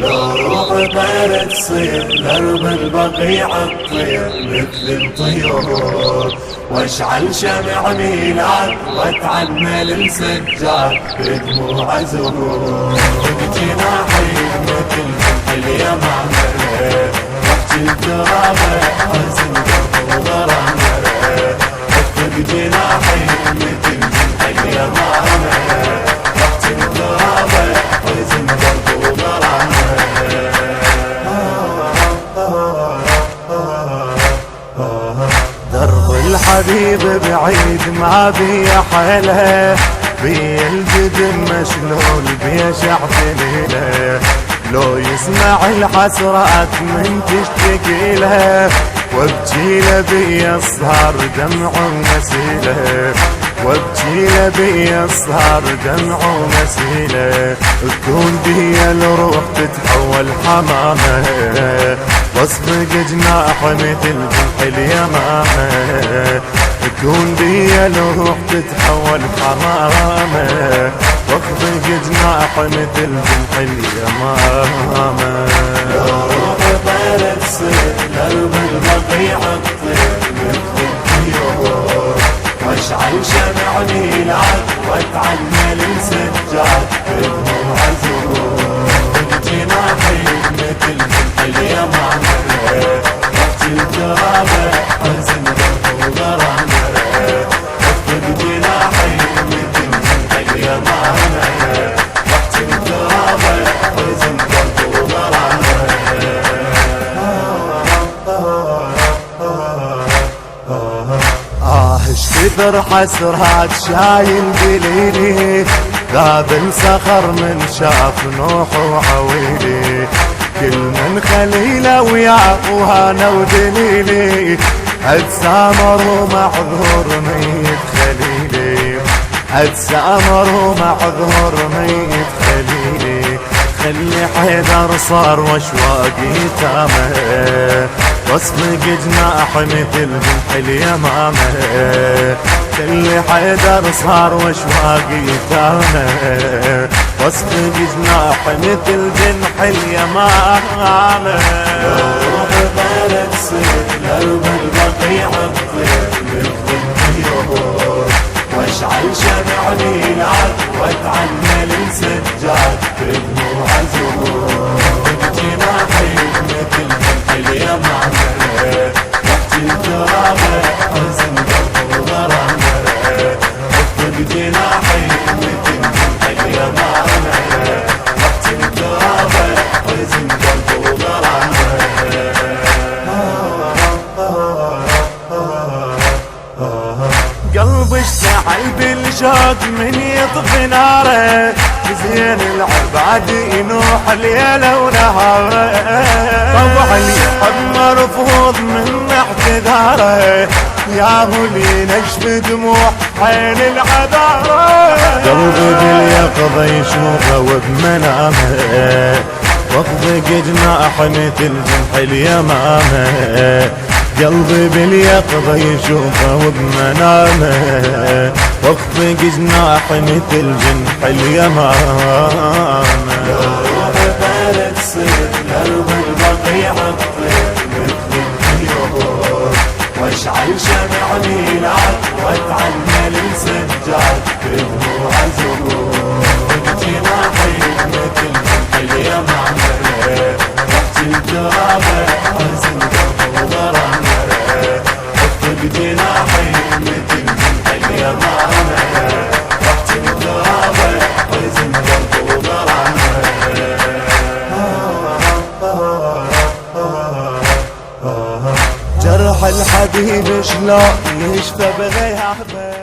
لو روح طير تصير درب البقيع تطير مثل الطيور، واشعل شمع ميلاد واتعمل السجاد بدموع زهور. بجناحي مثل اليمامة واحكي الترابة حزن قلب وغرامة. بجناحي مثل اليمامة واحكي الترابة حزن قلب وغرامة. درب الحبيب بعيد ما بي حيله، بي الجدم مشلول بيشع ليله. لو يسمع الحسرات من تشتكي له، وابكي له بي السهر دمع مسيله. وابكي له بي السهر دمع مسيله. تكون بي الروح تتحول حمامه، واصفق جناح مثل جنح اليمامه. تكون بي الروح تتحول حمامه، واخفق جناح مثل جنح اليمامه. لو روح طير تصير درب البقيع تطير مثل الطيور، واشعل شمع ميلاد واتعمل السجاد بدموع زهور. بجناحي مثل جنح اليمامه واحكي الترابه حزن قلب وغرامه. بجناحي مثل جنح اليمامه واحكي الترابه حزن قلب وغرامه. اشتثر حسرات شايل دليلي، قابل سخر من شاف نوح وعويلي. كل من خليله وياه وهانا ودليلي، اتسامر ومعذور ميت خليلي. اتسامر ومعذور ميت خليلي. خلي حيدر صار واشواقي تامه، واصفق جناح مثل جنح اليمامه. خلي حيدر صار واشواقي تامه، واصفق جناح مثل جنح اليمامه. لو روح طير تصير درب البقيع تطير مثل الطيور، واشعل شمع ميلاد واتعمل السجاد بدموع زهور. بجناحي مثل جنح اليمامه واحكي الترابه حزن قلب وغرامه. بجناحي مثل جنح اليمامه واحكي الترابه حزن قلب وغرامه. قلبي اشتعل بالشوق من يطفي ناره، زين العباد ينوح ليله ونهاره. طبع اليحب مرفوض من اعتذاره، ياهو لي نشف دموع عين العذاره. قلبي باليقظه يشوفه وبمنامه، واخفق جناح مثل جنح اليمامه. قلبي باليقظه يشوفه وبمنامه، واخفق جناح مثل جنح اليمامه. لو روح طير تصير درب البقيع تطير مثل الطيور، واشعل شمع ميلاد واتعمل السجاد بدموع زهور. بجناحي مثل جنح اليمامه واحكي الترابه حزن قلب وغرامه. بجناحي مثل جنح اليمامه واحكي الترابه حزن قلب وغرامه. جرح الحبيب شلون يشفى بغيابه.